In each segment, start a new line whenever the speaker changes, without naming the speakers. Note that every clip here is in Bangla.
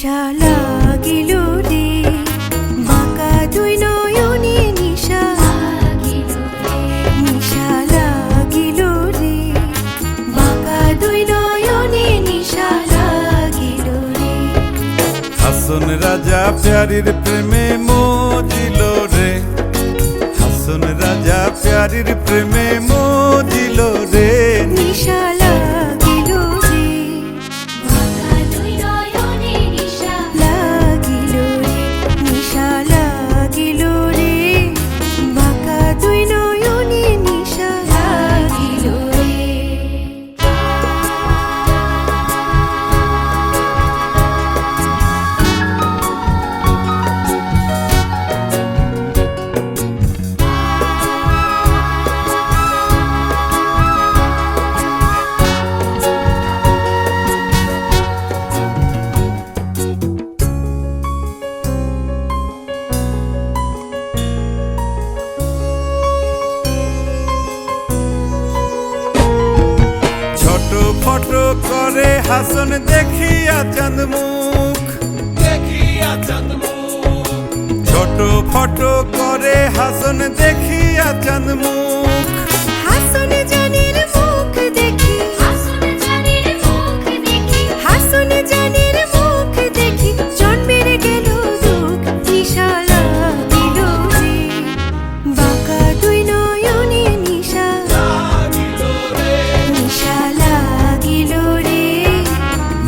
নিশা লাগিল রে বাঁকা দুই নয়নে নিশা নিশা লাগিল রে বাঁকা দুই নয়নে নিশা লাগিল রে।
হাসন রাজা প্যারির প্রেমে মজিল রে, হাসন রাজা প্যারির প্রেমে মজিল রে।
নিশা লাগিল রে বাঁকা দুই নয়নে নিশা লাগিল রে নিশা লাগিল রে বাঁকা দুই নয়নে নিশা লাগিল রে।
ফটো করে হাসন দেখিয়া চাঁদ মুখ, ছোট ফটো করে হাসন দেখিয়া চাঁদ মুখ।
হাসন জানের মুখ দেখি হাসন জানের মুখ দেখি জন্মের গেল দুঃখ। নিশা লাগিল রে বাঁকা দুই নয়নে নিশা নিশা লাগিল রে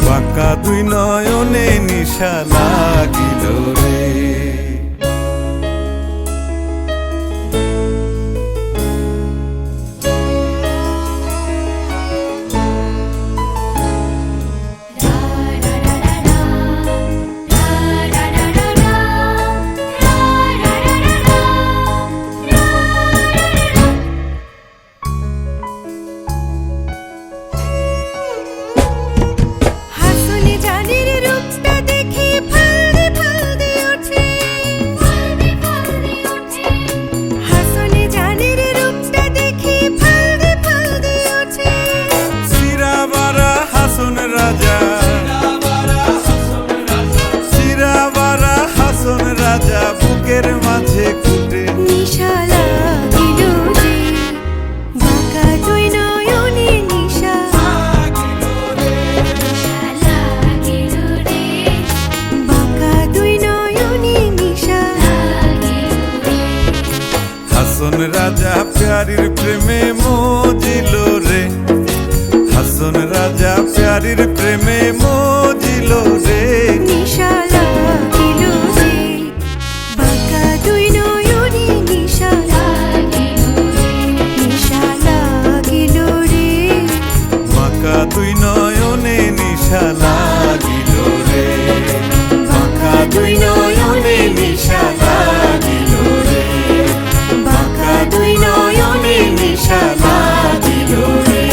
বাঁকা দুই নয়নে নিশা লাগিল রে।
হাসন জানের রূপটা দেখি ফালদি ফালদি ওঠে হাসন জানের রূপটা দেখি ফালদি ফালদি ওঠে।
সিরাবারা হাসন রাজা, সিরাবারা হাসন রাজা বুকের মাঝে ফুটে।
নিশা লাগিল রে বাঁকা দুই নয়নে নিশা লাগিল রে বাঁকা দুই নয়নে নিশা লাগিল রে।
হাসন রাজা প্যারির প্রেমে মজিল রে, হাসন রাজা প্যারির প্রেমে মজিল রে।
নিশা লাগিল রে বাঁকা দুই নয়নে নিশা লাগিল রে নিশা লাগিল রে
বাঁকা দুই নয়নে নিশা লাগিল রে, বাঁকা দুই নয়নে নিশা লাগিল রে, বাঁকা দুই নয়নে নিশা লাগিল রে।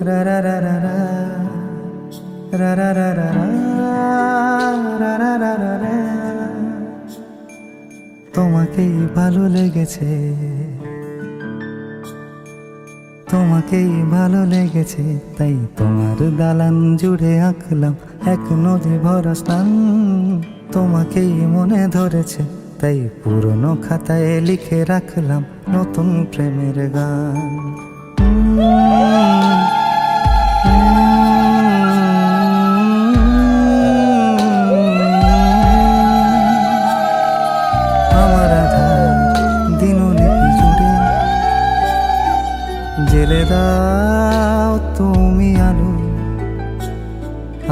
রা রা রা রা রা রা রা রা রা রা রা রা রা রা। তোমাকেই ভালো লেগেছে, তোমাকেই ভালো লেগেছে, তাই তোমার দালান জুড়ে আঁকলাম এক নদী ভরা স্নান। তোমাকেই মনে ধরেছে, তাই পুরনো খাতায় লিখে রাখলাম নতুন প্রেমের গান। আমার আধার দিনলিপি জুড়ে জেলে দাও তুমি আলো,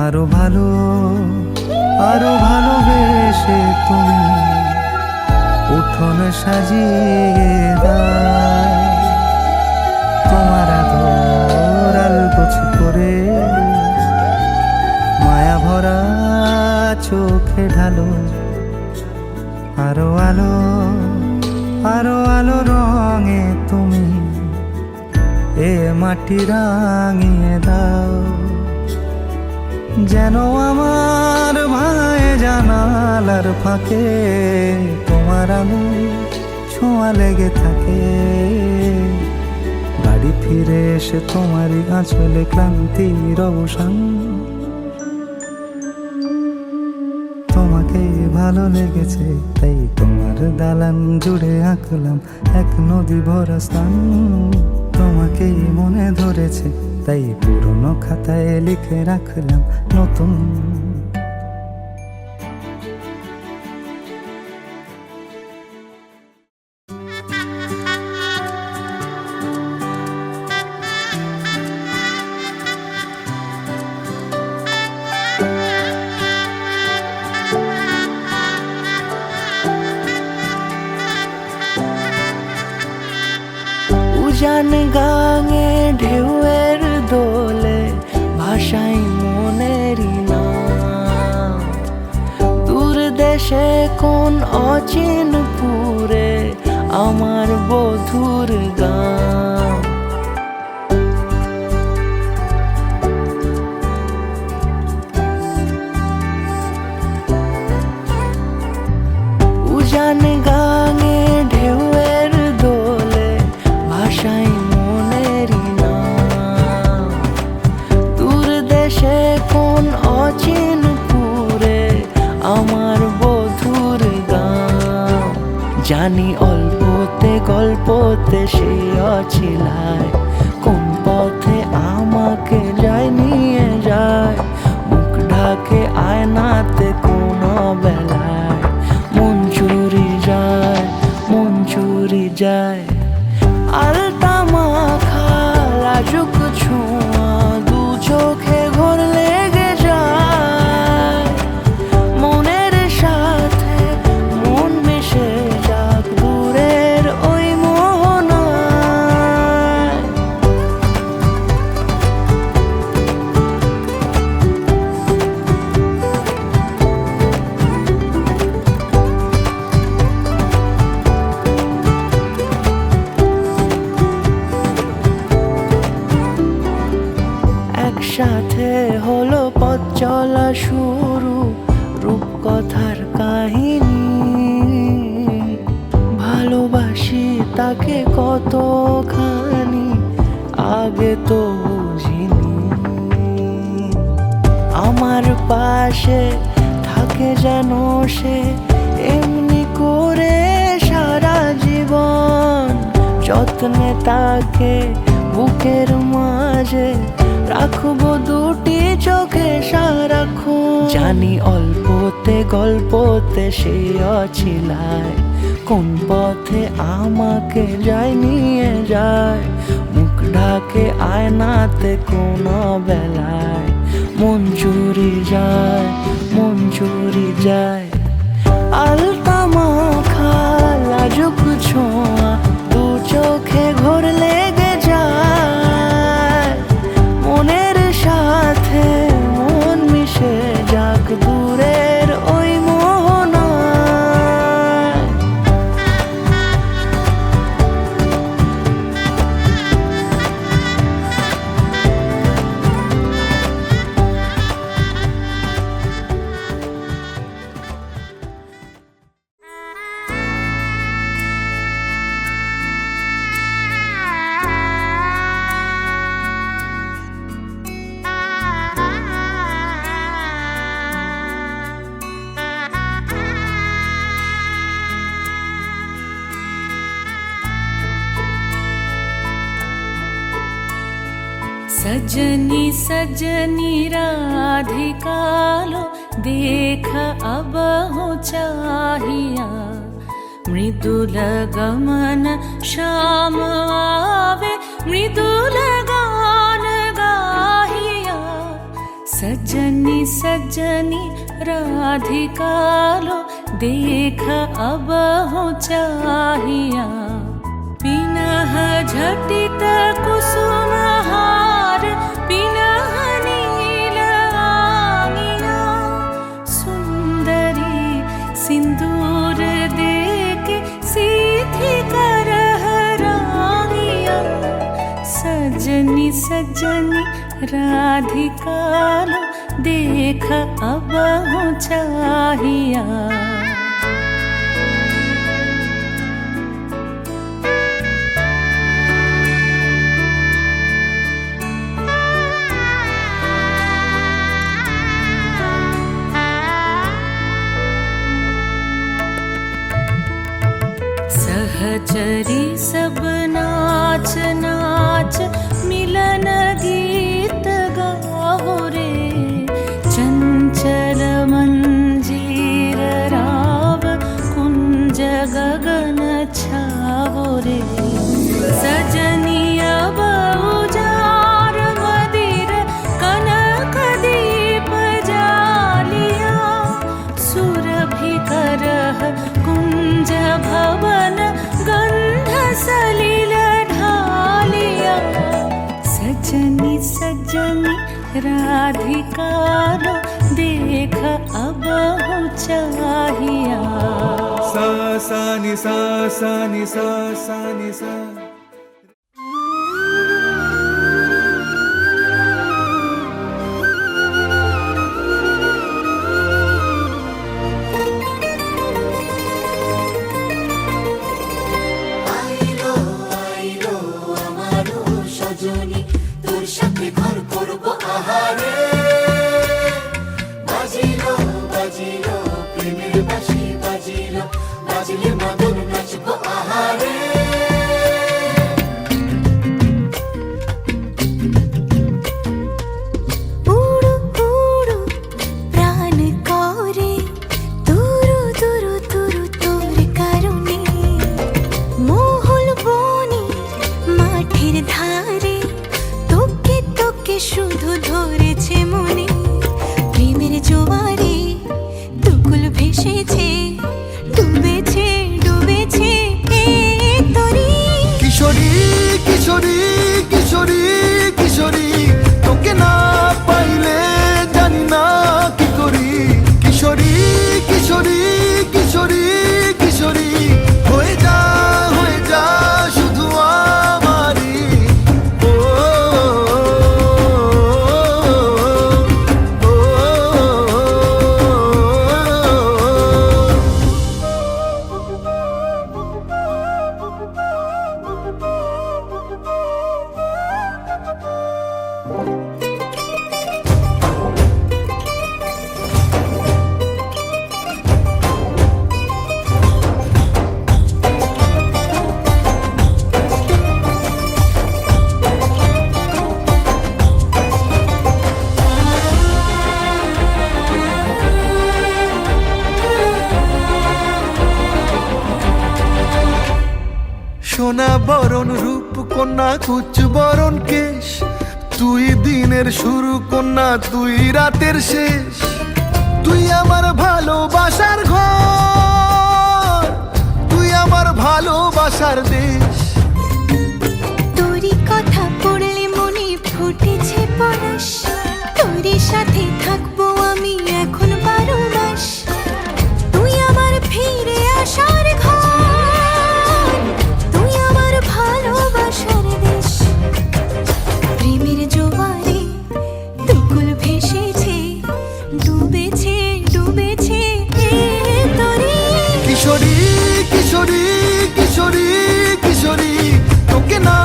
আরো ভালো আরো ভালোবেসে তুমি উঠোন সাজিয়ে দাও। তোমার আদর আলগোছ করে মায়া ভরা চোখে ঢালো, আরো আলো আরো আলো রঙে তুমি এ মাটি রাঙিয়ে দাও। যেন আমার ভাই জানালার ফাঁকে তোমার আঙুল ছোঁয়া লেগে থাকে। বাড়ি ফিরে এসে তোমারই আঁচলে ক্লান্তির অবসান। তোমাকে ভালো লেগেছে তাই তোমার দালান জুড়ে আঁকলাম এক নদী ভরা স্থান। তোমাকেই মনে ধরেছে তাই পুরনো খাতায় লিখে রাখলাম নতুন।
উজান গাঙে ঢেউয়ের দোলে ভাষাই মনেরই নাম। দূর দেশে কোন অচিনপুরে আমার বধুর গান। উজান গাঙে ঢেউয়ের দোলে ভাষাই মনেরই নাম। দূর দেশে কোন অচিনপুরে আমার বধুর গান। জানি অল্পতে গল্পতে সে অছিলায় কোন পথে আমাকে যায় নিয়ে যায়। মুখ ঢাকে আয়নাতে কোন বেলায় মন চুরি যায়, মন চুরি যায়। আলতা মাখা লাজুক ছোঁয়া দু চোখে ঘোর লেগে যায়। মনের সাথে মন মিশে যাক দূরের ওই মোহনায়। একসাথে হলো পথ চলা শুরু, রূপকথার কাহিনী। ভালোবাসি তাকে কতখানি আগে তো বুঝিনি। আমার পাশে থাকে যেন সে এমনি করে সারা জীবন। যত্নে তাকে বুকের মাঝে রাখবো দুটি চোখে সারাক্ষণ। জানি অল্পতে গল্পতে সে অছিলায় কোন পথে আমাকে যায় নিয়ে যায়। মুখ ঢাকে আয়নাতে কোন বেলায় মন চুরি যায়, মন চুরি যায়। আলতা মাখা লাজুক ছোঁয়া দু চোখে ঘোর লেগে যায়। মনের সাথে মন মিশে যাক দূরের ওই মোহনায়।
सजनी सजनी राधिकालो देख अब हो चाहिया। मृदुल गमन श्याम आवे मृदुल गान गाहिया। सजनी सजनी राधिकालो देख अब हो चाहिया। पिनह झटित कुसुमहार पिनह नील आंगिया। सुंदरी सिंदूर देके सीधी करह रांगिया। सजनी सजनी राधिकालो देख अब चाहिया। सहचरी सब नाच नाच मिलन गीत गाओ रे। चंचल मंजीर राव कुंज गगन छाओ रे। सजनिया बहुजार मदिर कनक दीप जालिया। सुरभि करह कुंज भवन गंध सलिल ढालिया। सजनी सजनी राधिकारो देख अब चाहिया।
सा सा नि सा सा नि सा सा नि सा।
সোনা বরণ রূপ কন্যা কুচ বরণ কেশ। তুই দিনের শুরু কন্যা তুই রাতের শেষ। তুই আমার ভালোবাসার ঘর, তুই আমার ভালোবাসার দেশ।
তোরই কথা পড়লে মনে ফুটেছে পরশ। তোরই সাথে থাকবো আমি এখন 12 মাস। তুই আমার ফিরে আসার ঘর, তুই আমার ভালোবাসার দেশ। প্রেমের জোয়ারে দুকুল ভেসেছে, ডুবেছে ডুবেছে তোরে।
কিশোরী কিশোরী কিশোরী কিশোরী, তোকে না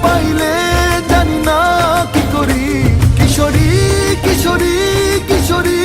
পাইলে জানি না কি করি। কিশোরী কিশোরী কিশোরী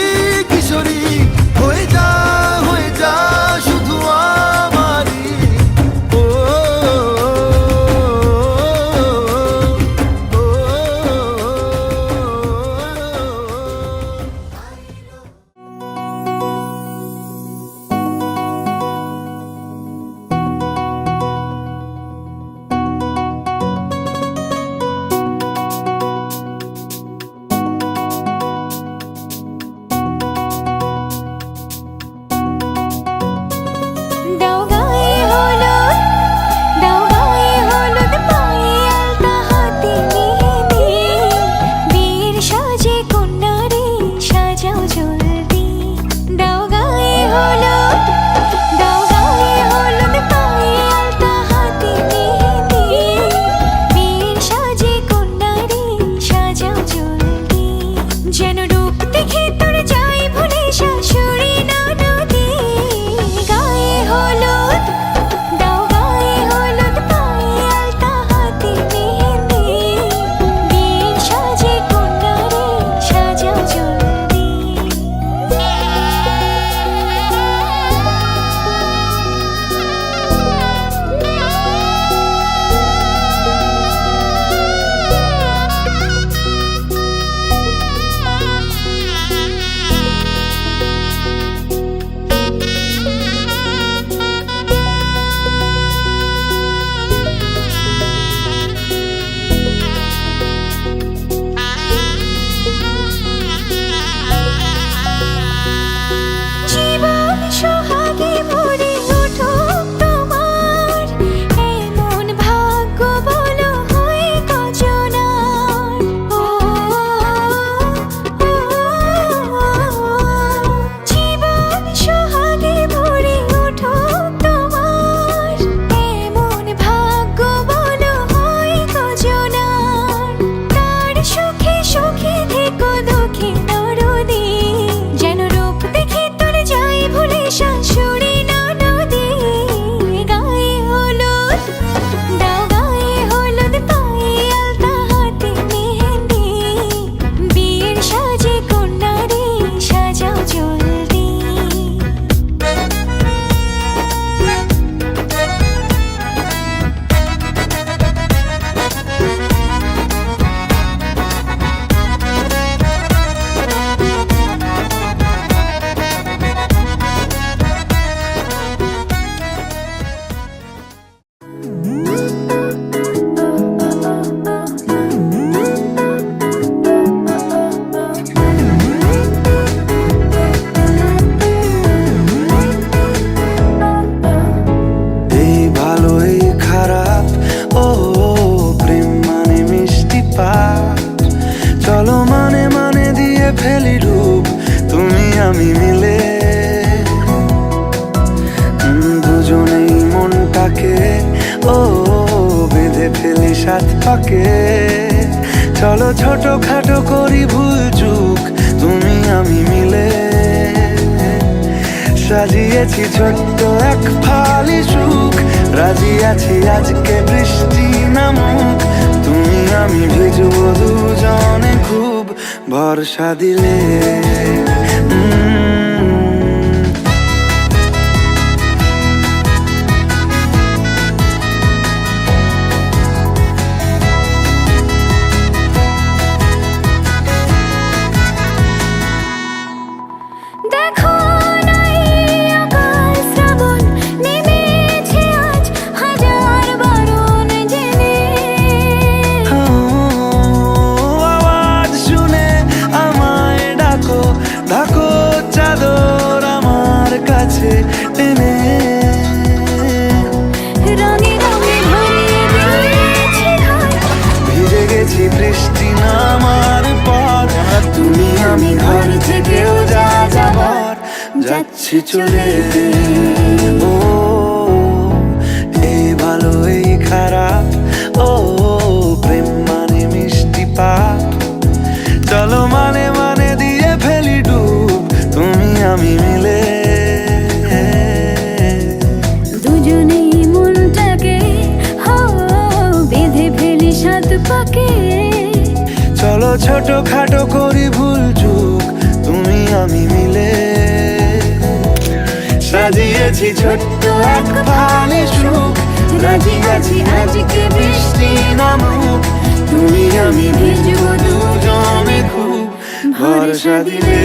চলো ছোটখাটো করি ভুল চুক তুমি আমি মিলে, সাজিয়েছি ছোট্ট এক ফালি সুখ, রাজি আছি আজকে বৃষ্টি নামুক, তুমি আমি ভিজবো দুজনে খুব ভরসা দিলে।
দেখো নাই আকাশ শ্রাবণ নেমেছে আজ হাজার বারণ জেনে।
আওয়াজ শুনে আমায় ডাকো, ডাকো চাদর আমার কাছে টেনে,
রঙে রঙে ভরিয়ে দিয়েছি ঘর,
ভিজে গেছি বৃষ্টি নামার পর, তুমি আমি ঘর থেকেও যা যাবার যাচ্ছি চলে। ও এই ভালো এই খারাপ, ও প্রেম মানে মিষ্টি পাপ, চলো মানে মানে দিয়ে ফেলি ডুব তুমি আমি মিলে।
দুজনেই মনটাকে বেঁধে ফেলি সাত পাকে,
চলো ছোটখাটো করি ভুল চুক তুমি আমি মিলে, সাজিয়েছি ছোট্ট এক ফালি সুখ, রাজি আছি আজকে বৃষ্টি নামুক, তুমি আমি ভিজবো দুজনে খুব ভরসা দিলে।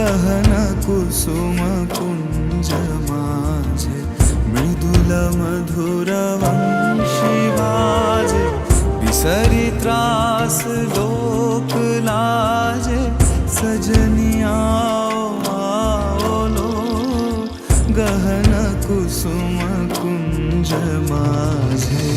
गहना कुसुम कुंज माझे मृदुल मधुर वंशी बाजे विसरी त्रास लोक लाजे सजनिया आओ लो गहना कुसुम कुंज माझे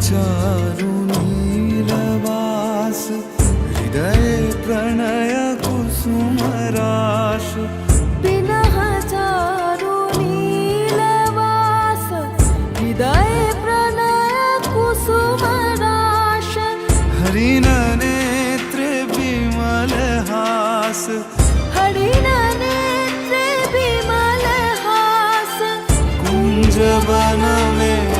चारु नीलवास हृदय प्रणय कुसुम राश
बिनः चारु
पास
हरिणा नेत्रे विमल हास
कुंज वन में